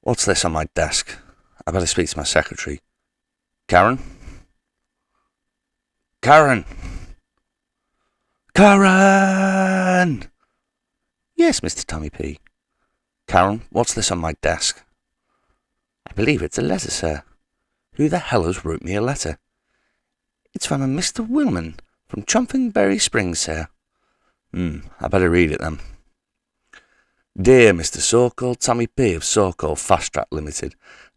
What's this on my desk? I better speak to my secretary. Karen? Karen! Karen! Yes, Mr. Tommy P. Karen, what's this on my desk? I believe it's a letter, sir. Who the hell has wrote me a letter? It's from a Mr. Willman from Chonfingbury Springs, sir. I better read it then. Dear Mr. So-called Tommy P of so-called Fast Track Limited,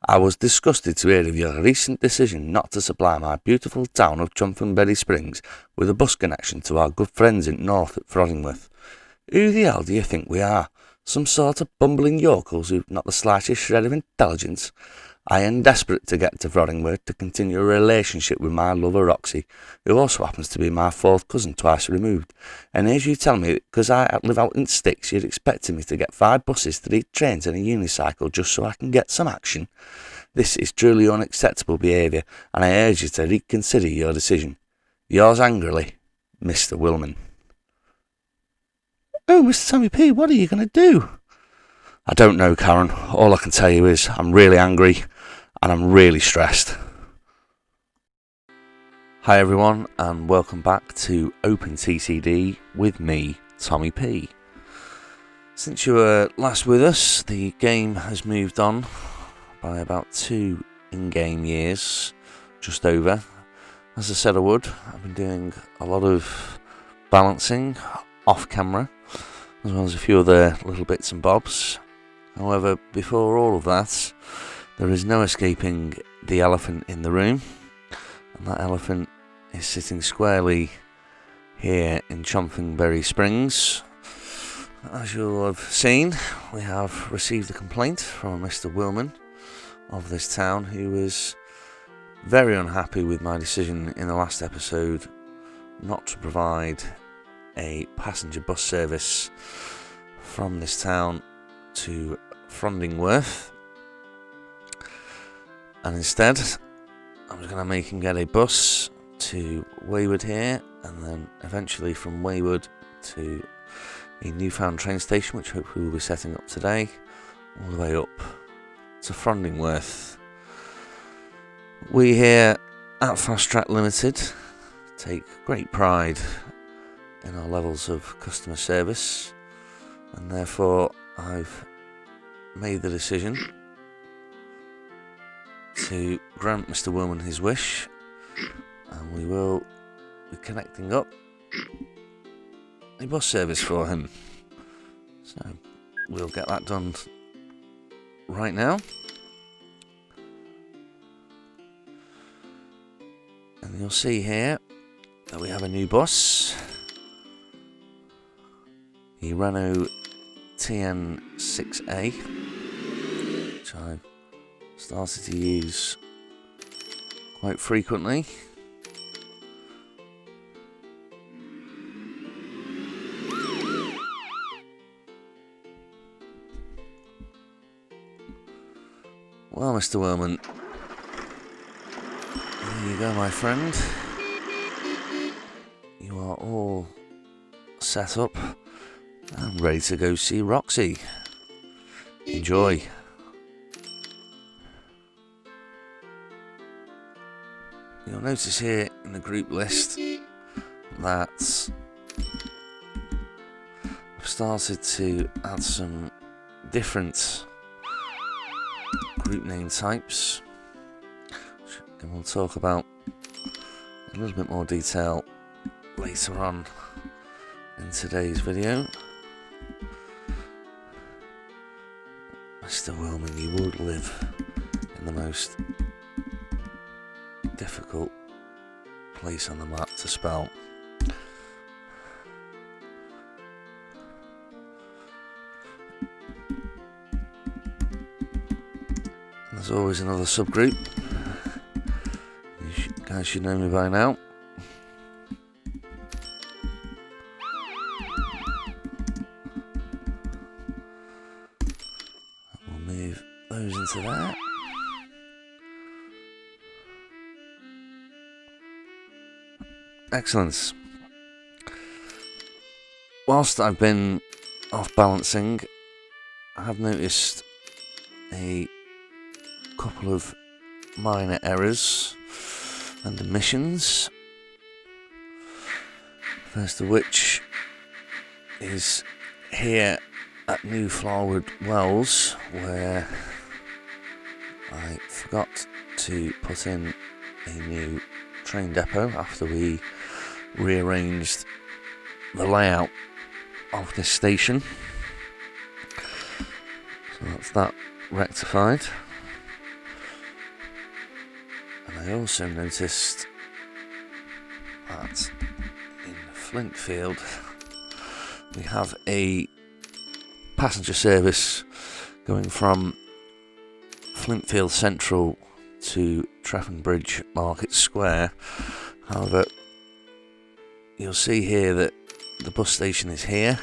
I was disgusted to hear of your recent decision not to supply my beautiful town of Chonfingbury Springs with a bus connection to our good friends in North at Froddingworth. Who the hell do you think we are? Some sort of bumbling yokels who've not the slightest shred of intelligence? I am desperate to get to Froddingworth to continue a relationship with my lover Roxy, who also happens to be my fourth cousin twice removed. And as you tell me, because I live out in sticks, you're expecting me to get 5 buses, 3 trains and a unicycle just so I can get some action? This is truly unacceptable behaviour, and I urge you to reconsider your decision. Yours angrily, Mr. Willman. Oh, Mr. Tommy P, what are you going to do? I don't know, Karen. All I can tell you is I'm really angry and I'm really stressed. Hi everyone, and welcome back to OpenTTD with me, Tommy P. Since you were last with us, the game has moved on by about 2 in-game years, just over. As I said I would, I've been doing a lot of balancing off camera, as well as a few other little bits and bobs. However, before all of that, there is no escaping the elephant in the room, and that elephant is sitting squarely here in Chonfingbury Springs. As you'll have seen, we have received a complaint from Mr. Willman of this town, who was very unhappy with my decision in the last episode not to provide a passenger bus service from this town to Froddingworth, and instead I was going to make him get a bus to Wayward here, and then eventually from Wayward to a newfound train station, which hopefully we'll be setting up today, all the way up to Froddingworth. We here at Fast Track Limited take great pride in our levels of customer service, and therefore I've made the decision to grant Mr. Willman his wish, and we will be connecting up a bus service for him. So we'll get that done right now. And you'll see here that we have a new bus, the Renault TN6A, which I've started to use quite frequently. Well, Mr. Willman, there you go, my friend. You are all set up and ready to go see Roxy. Enjoy. You'll notice here in the group list that I've started to add some different group name types, which we'll talk about in a little bit more detail later on in today's video. Mr. Willman, you would live in the most difficult place on the map to spell. And there's always another subgroup. You guys should know me by now. We'll move those into there. Excellent. Whilst I've been off balancing, I have noticed a couple of minor errors and omissions. First of which is here at New Flowerwood Wells, where I forgot to put in a new train depot after we rearranged the layout of this station. So that's that rectified. And I also noticed that in Flintfield we have a passenger service going from Flintfield Central to Treffenbridge Market Square. However, you'll see here that the bus station is here.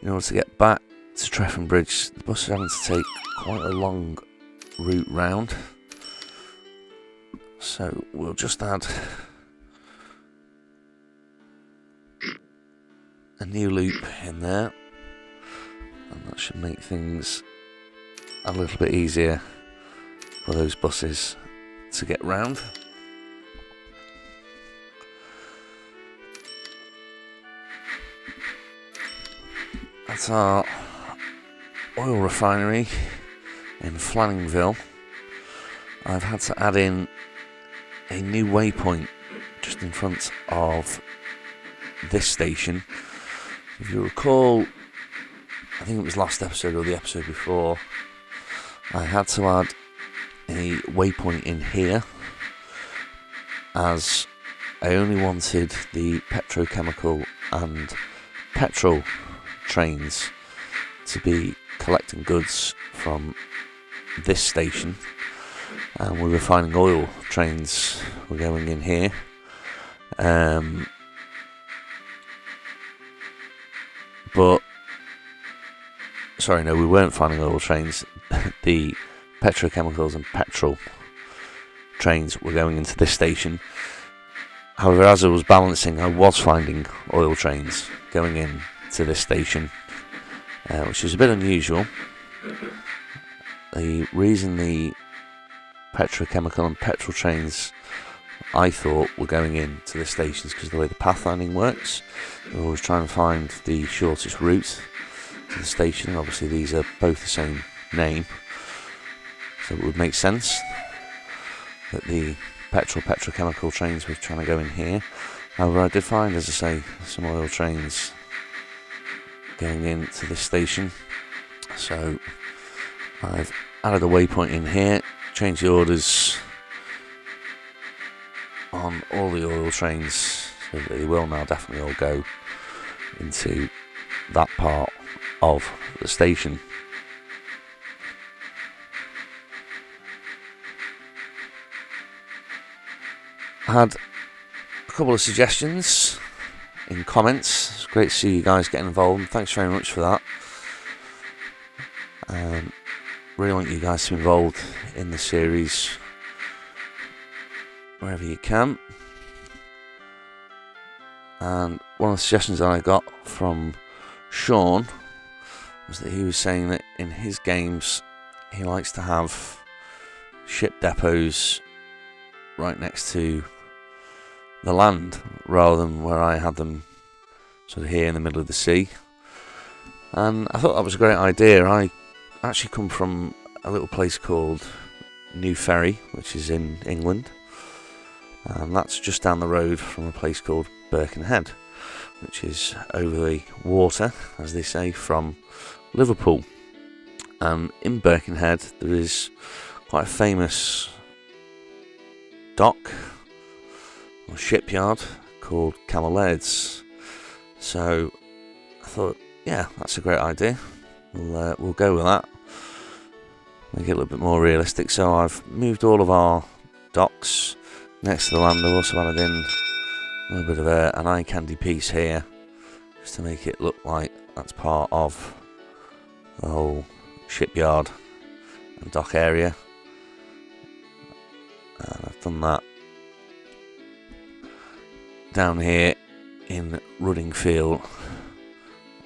In order to get back to Treffenbridge, the bus is having to take quite a long route round. So we'll just add a new loop in there, and that should make things a little bit easier for those buses to get round. At our oil refinery in Flanningville, I've had to add in a new waypoint just in front of this station. If you recall, I think it was last episode or the episode before, I had to add a waypoint in here as I only wanted the petrochemical and petrol trains to be collecting goods from this station, and we're refining oil trains were going in here. But sorry, no, we weren't finding oil trains. The petrochemicals and petrol trains were going into this station. However, as I was balancing, I was finding oil trains going in to this station, which is a bit unusual. The reason the petrochemical and petrol trains, I thought, were going in to this station is because of the way the pathfinding works. We always try and find the shortest route to the station. Obviously these are both the same name, so it would make sense that the petrochemical trains were trying to go in here. However, I did find, as I say, some oil trains going into this station, so I've added a waypoint in here, changed the orders on all the oil trains so that they will now definitely all go into that part of the station. I had a couple of suggestions in comments. It's great to see you guys getting involved. Thanks very much for that. Really want you guys to be involved in the series wherever you can. And one of the suggestions that I got from Sean was that he was saying that in his games he likes to have ship depots right next to the land rather than where I had them sort of here in the middle of the sea. And I thought that was a great idea. I actually come from a little place called New Ferry, which is in England, and that's just down the road from a place called Birkenhead, which is over the water, as they say, from Liverpool. And in Birkenhead there is quite a famous dock or shipyard called Camelaids. So I thought, yeah, that's a great idea. We'll go with that. Make it a little bit more realistic. So I've moved all of our docks next to the land. I've also added in a little bit of an eye candy piece here, just to make it look like that's part of the whole shipyard and dock area. And I've done that down here in Ruddingfield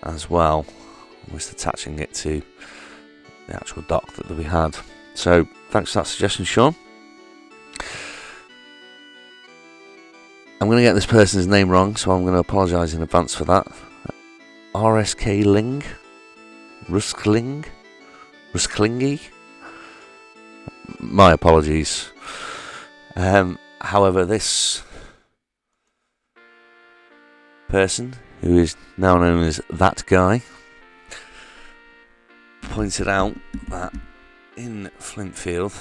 as well, almost attaching it to the actual dock that we had So thanks for that suggestion, Sean. I'm going to get this person's name wrong, so I'm going to apologise in advance for that. RSK Ling? Rusklingy? My apologies. However, this person, who is now known as That Guy, pointed out that in Flintfield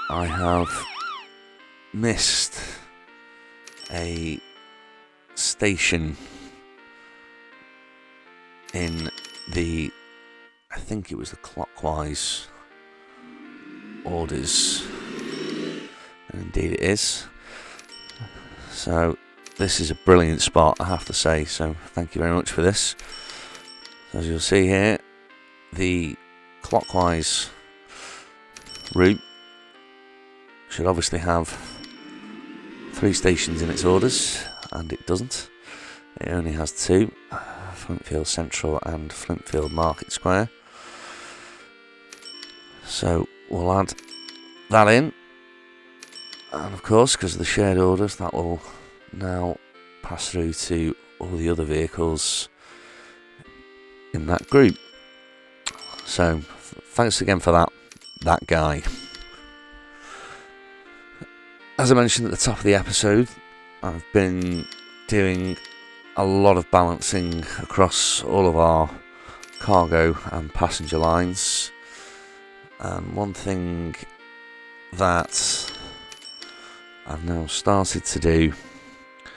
I have missed a station in the, I think it was the clockwise orders, and indeed it is. So this is a brilliant spot, I have to say, so thank you very much for this. So as you'll see here, the clockwise route should obviously have 3 stations in its orders, and it doesn't. It only has 2, Flintfield Central and Flintfield Market Square. So we'll add that in, and of course, because of the shared orders, that will now pass through to all the other vehicles in that group. So thanks again for that guy. As I mentioned at the top of the episode, I've been doing a lot of balancing across all of our cargo and passenger lines, and one thing that I've now started to do, I'm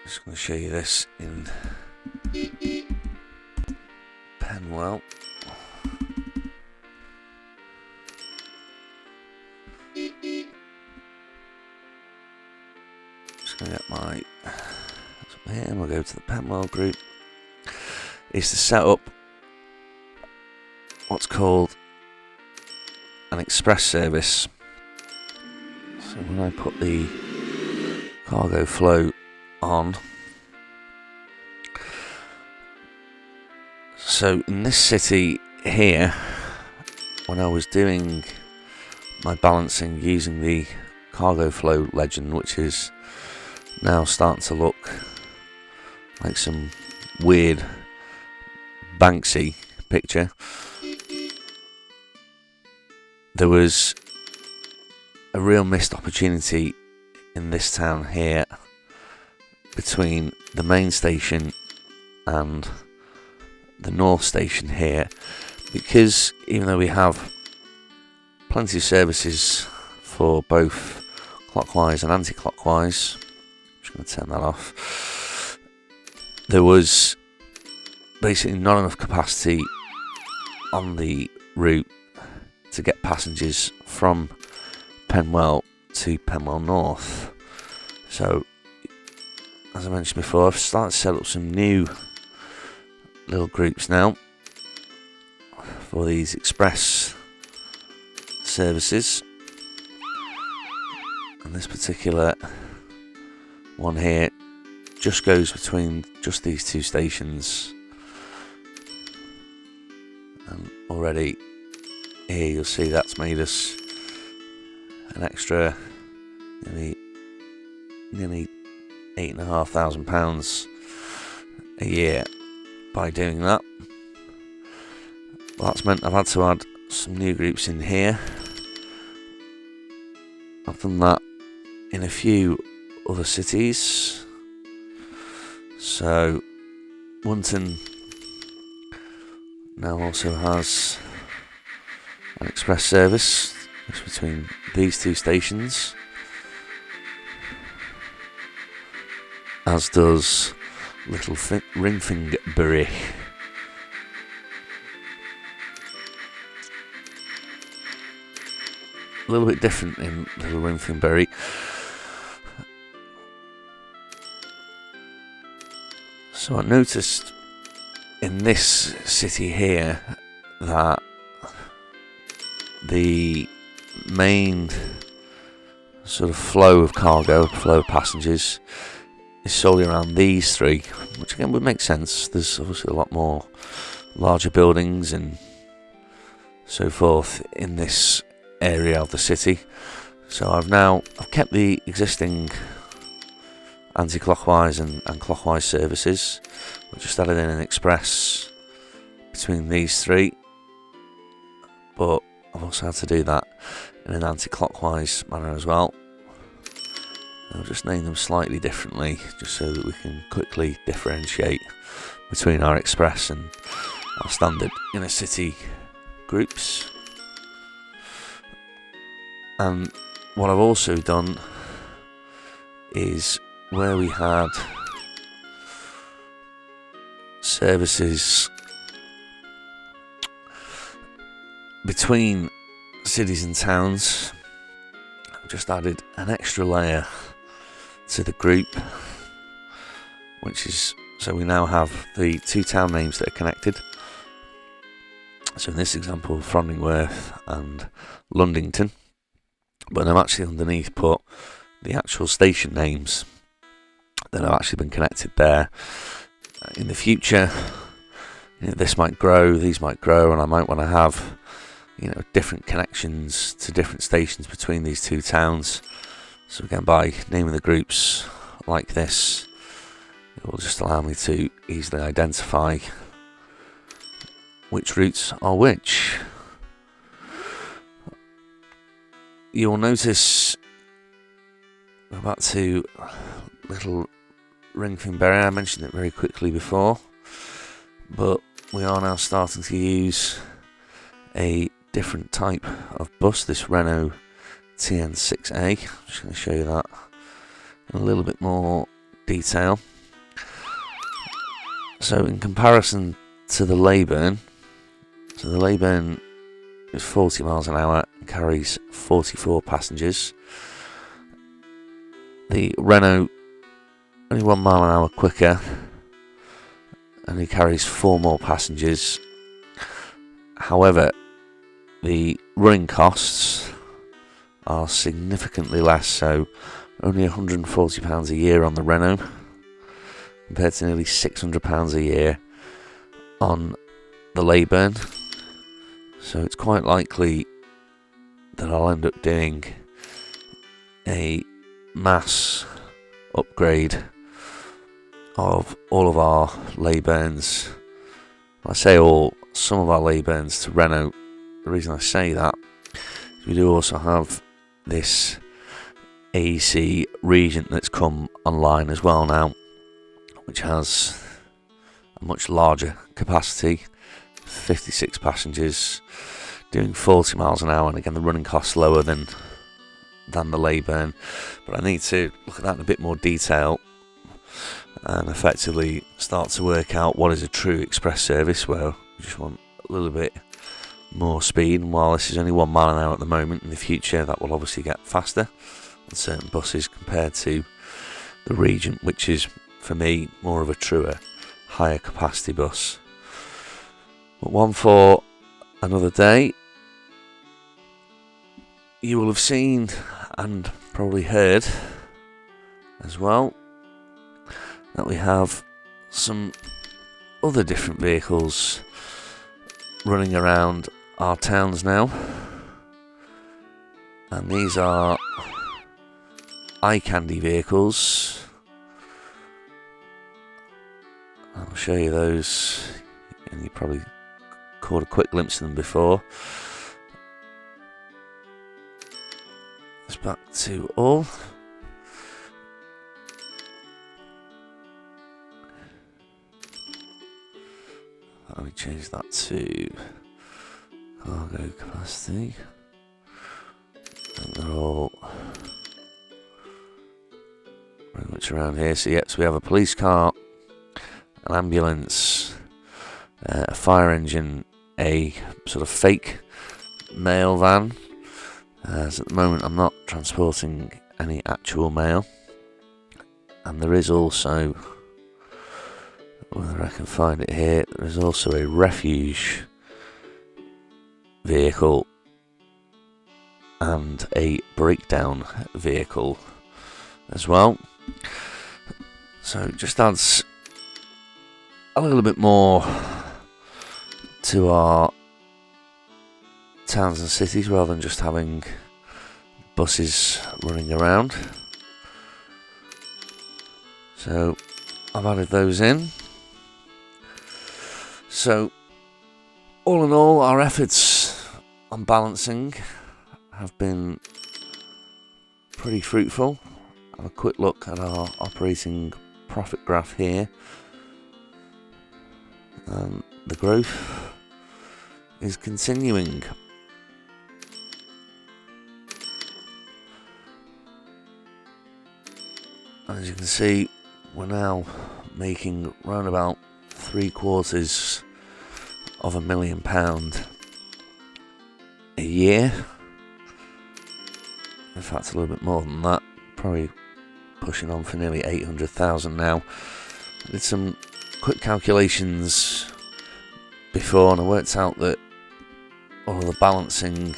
just going to show you this in Penwell. Just going to get my, that's up here, and we'll go to the Penwell group, is to set up what's called an express service. So when I put the cargo flow on, so in this city here, when I was doing my balancing using the cargo flow legend, which is now starting to look like some weird Banksy picture, there was a real missed opportunity in this town here between the main station and the north station here, because even though we have plenty of services for both clockwise and anti-clockwise, I'm just going to turn that off, there was basically not enough capacity on the route to get passengers from Penwell to Penwell North. So as I mentioned before, I've started to set up some new little groups now for these express services, and this particular one here just goes between just these 2 stations, and already here you'll see that's made us an extra nearly £8,500 a year by doing that. Well, that's meant I've had to add some new groups in here. I've done that in a few other cities. So Munton now also has an express service between these 2 stations, as does Little Chonfingbury. A little bit different in Little Chonfingbury. So I noticed in this city here that the main sort of flow of cargo, flow of passengers, is solely around these 3, which again would make sense. There's obviously a lot more larger buildings and so forth in this area of the city. So I've kept the existing anti-clockwise and clockwise services. I've just added in an express between these three, but I've also had to do that in an anti-clockwise manner as well. I'll just name them slightly differently just so that we can quickly differentiate between our express and our standard inner city groups. And what I've also done is where we had services between cities and towns, I've just added an extra layer to the group, which is, so we now have the two town names that are connected. So in this example, Frondingworth and Lundington, but I've actually underneath put the actual station names that have actually been connected there. In the future, this might grow, these might grow, and I might want to have different connections to different stations between these two towns. So again, by naming the groups like this, it will just allow me to easily identify which routes are which. You'll notice, go back to Little Chonfingbury, I mentioned it very quickly before, but we are now starting to use a different type of bus, this Renault TN6A. I'm just going to show you that in a little bit more detail. So in comparison to the Leyburn, so the Leyburn is 40 miles an hour and carries 44 passengers. The Renault only 1 mile an hour quicker and he carries 4 more passengers. However, the running costs are significantly less, so only £140 a year on the Renault compared to nearly £600 a year on the Leyburn. So it's quite likely that I'll end up doing a mass upgrade of all of our Leyburns. I say all, some of our Leyburns to Renault. The reason I say that is we do also have this AC Regent that's come online as well now, which has a much larger capacity, 56 passengers, doing 40 miles an hour, and again the running costs lower than the Leyburn. But I need to look at that in a bit more detail and effectively start to work out what is a true express service where we just want a little bit more speed. And while this is only 1 mile an hour at the moment, in the future that will obviously get faster on certain buses compared to the Regent, which is for me more of a truer higher capacity bus. But one for another day. You will have seen and probably heard as well that we have some other different vehicles running around our towns now, and these are eye candy vehicles. I'll show you those, and you probably caught a quick glimpse of them before. It's back to all. Let me change that to cargo capacity. And they're all very much around here. So yes, we have a police car, an ambulance, a fire engine, a sort of fake mail van. As at the moment I'm not transporting any actual mail. And there is also, whether I can find it here, there is also a refuge vehicle and a breakdown vehicle as well. So it just adds a little bit more to our towns and cities rather than just having buses running around. So I've added those in. So all in all, our efforts on balancing have been pretty fruitful. Have a quick look at our operating profit graph here. The growth is continuing. As you can see, we're now making round about £750,000 a year. In fact, a little bit more than that, probably pushing on for nearly 800,000 now. I did some quick calculations before and I worked out that all of the balancing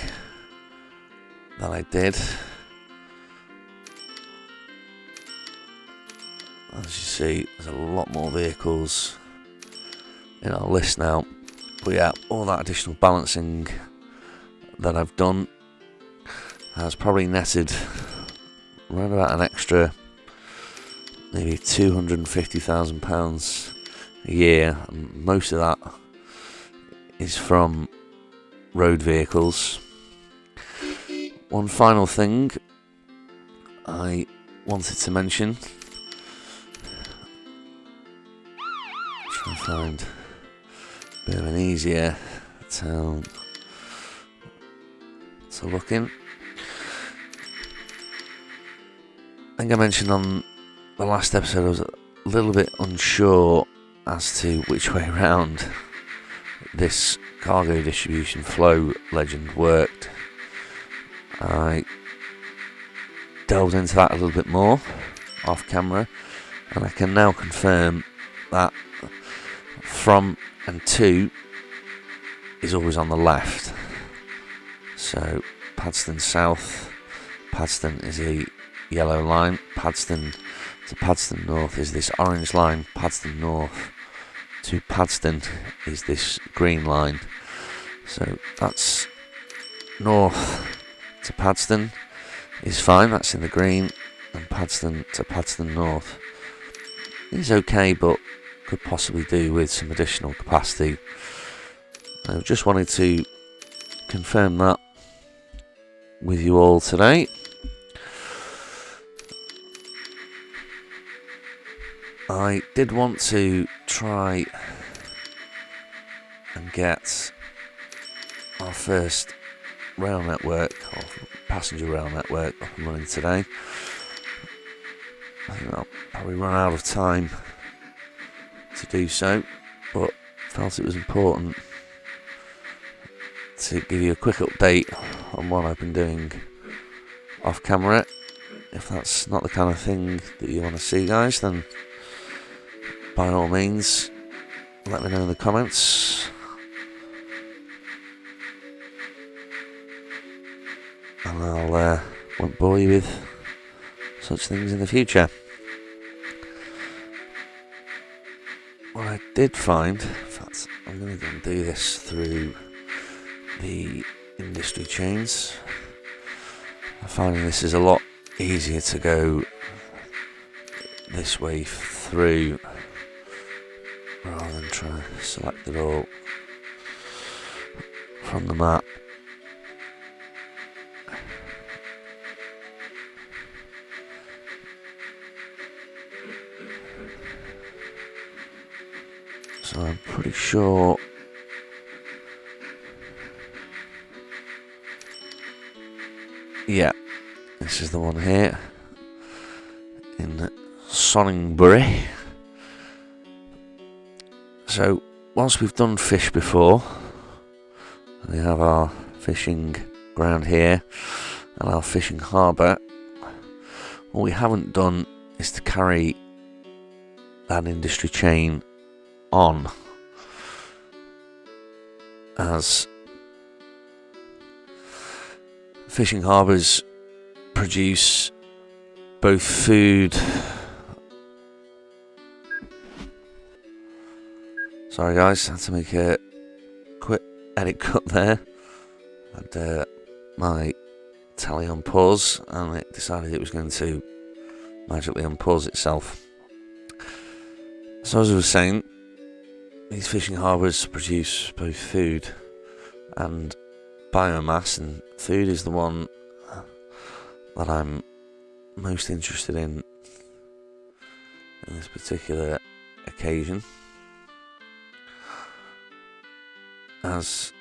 that I did, as you see, there's a lot more vehicles in our list now. But yeah, all that additional balancing that I've done has probably netted around about an extra maybe £250,000 a year, and most of that is from road vehicles. One final thing I wanted to mention, try and find a bit of an easier town to look in. I think I mentioned on the last episode I was a little bit unsure as to which way round this cargo distribution flow legend worked. I delved into that a little bit more off camera, and I can now confirm that from and to is always on the left. So Padstow South, Padstow is a yellow line, Padstow to Padstow North is this orange line, Padstow North to Padstow is this green line. So that's north to Padstow is fine, that's in the green, and Padstow to Padstow North is okay, but could possibly do with some additional capacity. I just wanted to confirm that with you all today. I did want to try and get our first rail network, or passenger rail network, up and running today. I think I'll probably run out of time to do so, but felt it was important to give you a quick update on what I've been doing off camera. If that's not the kind of thing that you want to see, guys, then by all means let me know in the comments, and I won't bore you with such things in the future. What I did find, in fact I'm going to go and do this through the industry chains. I'm finding this is a lot easier to go this way through rather than try to select it all from the map. So I'm pretty sure yeah, this is the one here in Chonfingbury. So whilst we've done fish before, we have our fishing ground here and our fishing harbour, what we haven't done is to carry that industry chain on, as fishing harbours produce both food. Sorry guys, I had to make a quick edit cut there. Had my tally on pause, and it decided it was going to magically unpause itself. So as I was saying, these fishing harbours produce both food and biomass, and food is the one that I'm most interested in this particular occasion, as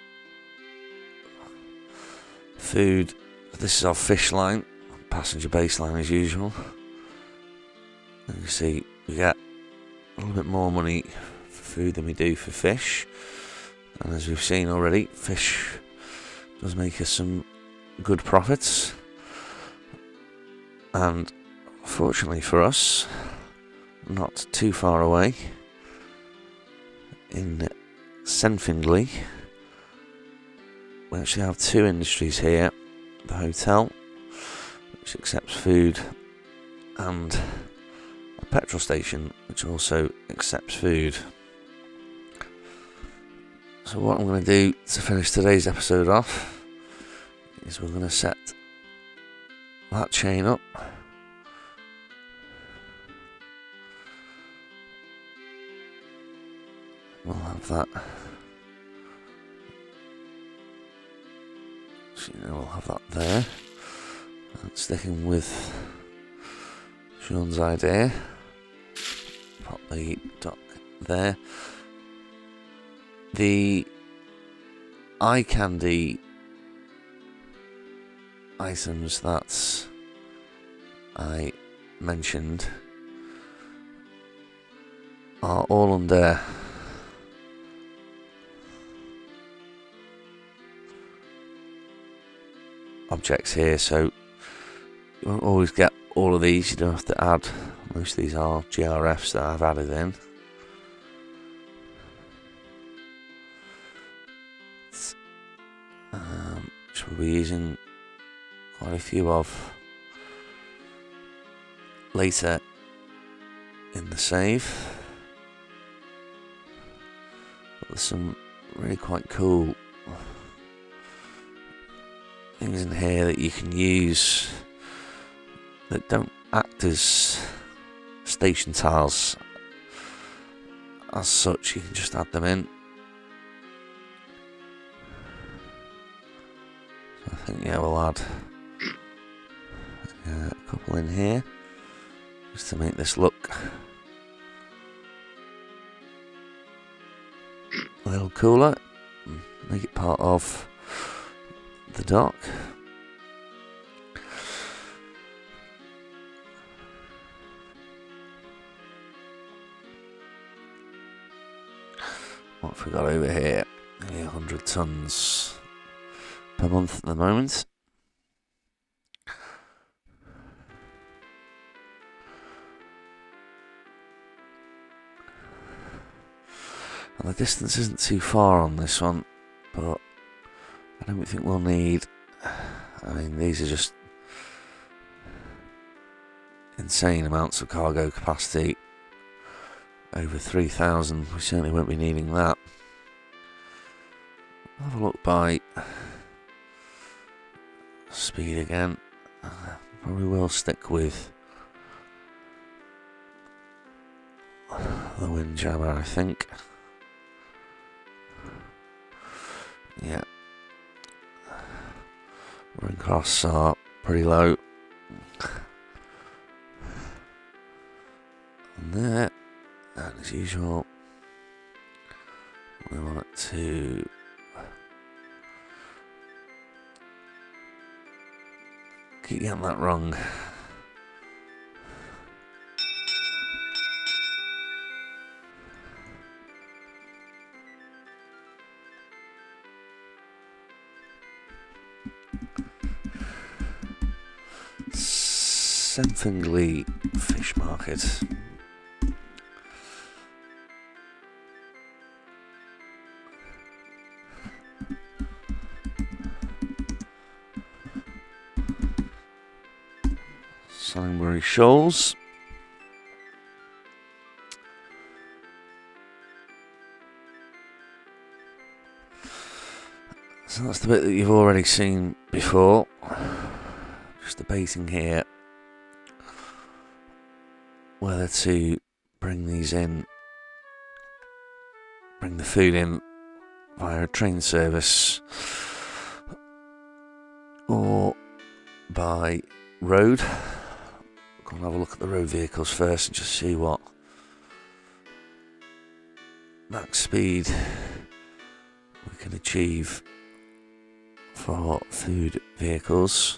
food, this is our fish line, passenger baseline as usual, and you see we get a little bit more money for food than we do for fish, and as we've seen already, fish does make us some good profits. And fortunately for us, not too far away, in Chonfingbury, we actually have two industries here: the hotel, which accepts food, and a petrol station, which also accepts food. So what I'm going to do to finish today's episode off is we're going to set that chain up, we'll have that, so, we'll have that there, and sticking with Sean's idea, pop the dock there. The eye candy items that I mentioned are all under objects here, so you won't always get all of these. You don't have to add, most of these are GRFs that I've added in. Which we'll be using quite a few of later in the save. But there's some really quite cool things in here that you can use that don't act as station tiles as such. You can just add them in. So I think, yeah, we'll add a couple in here just to make this look a little cooler, make it part of the dock. What have we got over here? Nearly 100 tons per month at the moment. And the distance isn't too far on this one, but I don't think we'll need, I mean, these are just insane amounts of cargo capacity, over 3,000, we certainly won't be needing that. I'll have a look by speed again. Probably will stick with the windjammer, I think. Yeah. Ring costs are pretty low. And there, and as usual, we want it to keep getting that wrong. Chonfingbury Fish Market. Chonfingbury Shoals. So that's the bit that you've already seen before. Just debating here whether to bring these in, bring the food in via a train service or by road. Go and have a look at the road vehicles first and just see what max speed we can achieve for food vehicles.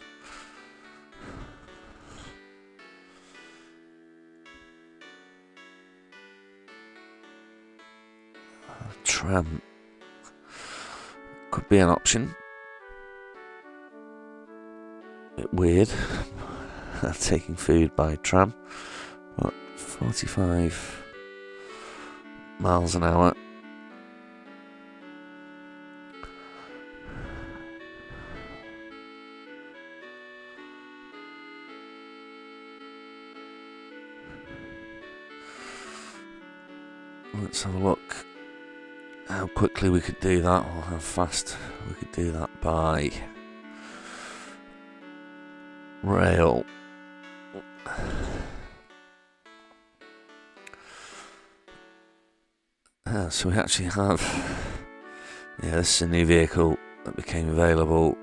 Tram could be an option. A bit weird taking food by tram, but 45 miles an hour. Let's have a look how quickly we could do that, or how fast we could do that by rail. So we actually have, this is a new vehicle that became available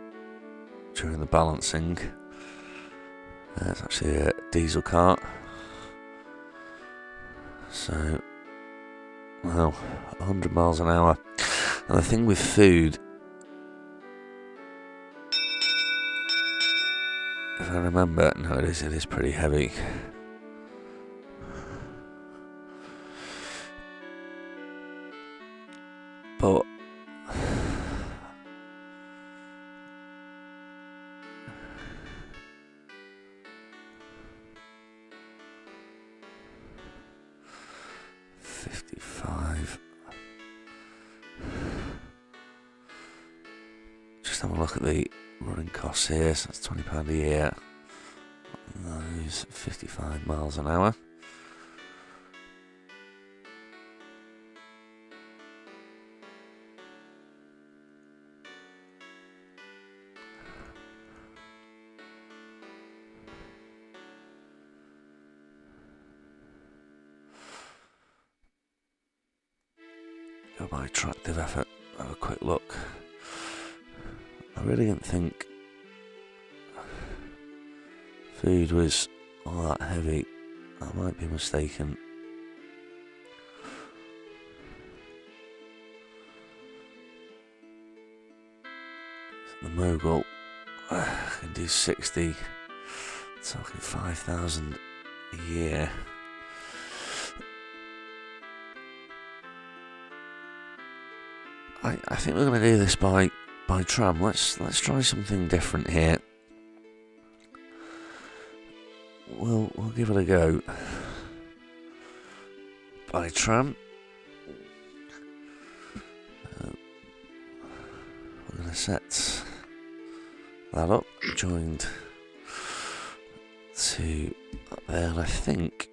during the balancing. It's actually a diesel cart. So, well, 100 miles an hour. And the thing with food, if I remember, no, it is pretty heavy. But just have a look at the running costs here. So that's £20 a year. Those 55 miles an hour. Go by tractive effort, have a quick look. I really didn't think food was all that heavy. I might be mistaken. The Mogul can do 60, talking 5,000 a year. I think we're going to do this by tram. Let's try something different here. We'll give it a go. By tram. We're going to set that up, joined to up there, and I think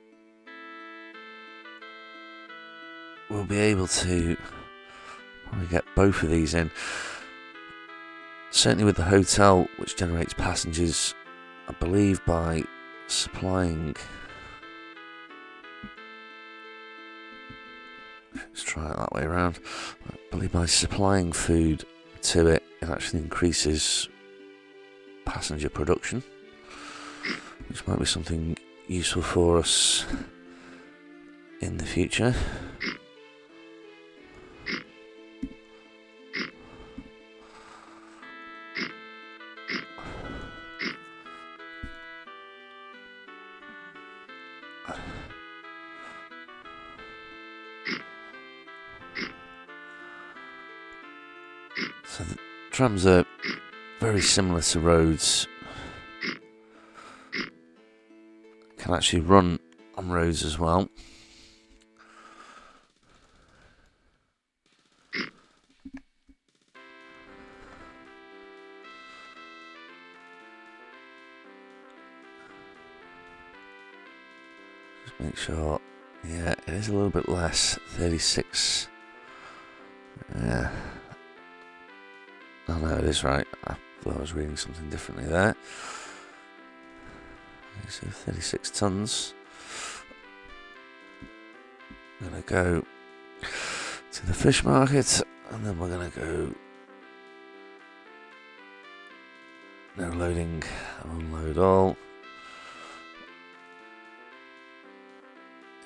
we'll be able to probably get both of these in. Certainly with the hotel, which generates passengers, I believe, by supplying. Let's try it that way around. I believe by supplying food to it, it actually increases passenger production, which might be something useful for us in the future. So the trams are very similar to roads. Can actually run on roads as well. Just make sure. Yeah, it is a little bit less. 36. Yeah. Oh no, it is right. I thought I was reading something differently there. So 36 tons. I'm going to go to the fish market, and then we're going to go no loading and unload all.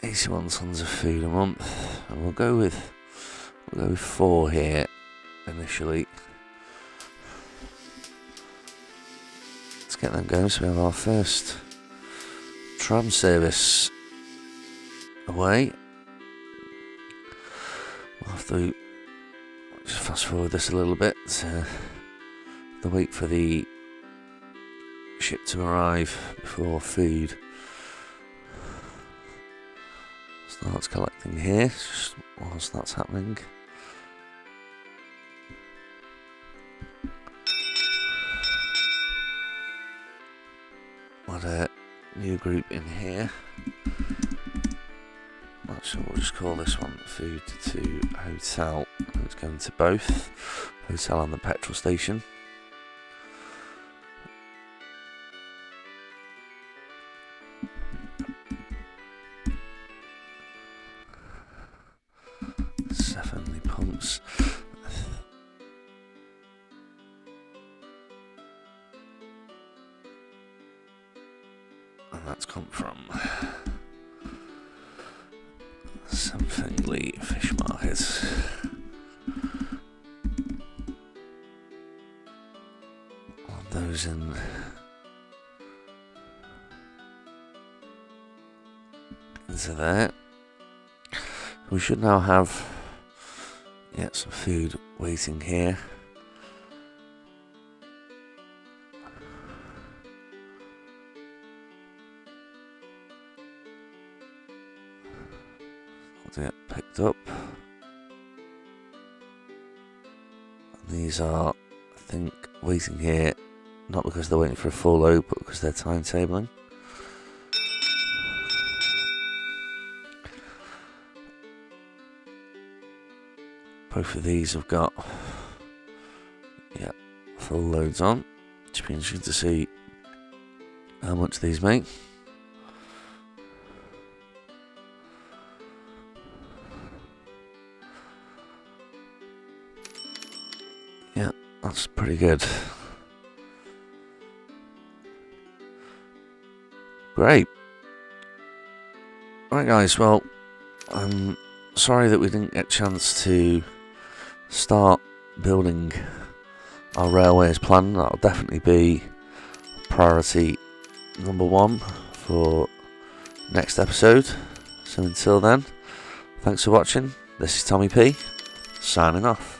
81 tons of food a month, and we'll go with 4 here initially. Let's get them going so we have our first tram service away. We'll have to just fast forward this a little bit. The wait for the ship to arrive before food starts collecting here, just whilst that's happening. Add a new group in here. So we'll just call this one food to hotel. It's going to both hotel and the petrol station. Seven pumps. And that's come from Chonfingbury Fish Market. On those into there. We should now have some food waiting here. To get picked up. And these are, I think, waiting here not because they're waiting for a full load, but because they're timetabling. Both of these have got full loads on. It's be interesting to see how much these make. Yeah, that's pretty good. Great. Right guys, well, I'm sorry that we didn't get a chance to start building our railway as planned. That'll definitely be priority number 1 for next episode. So until then, thanks for watching. This is Tommy P, signing off.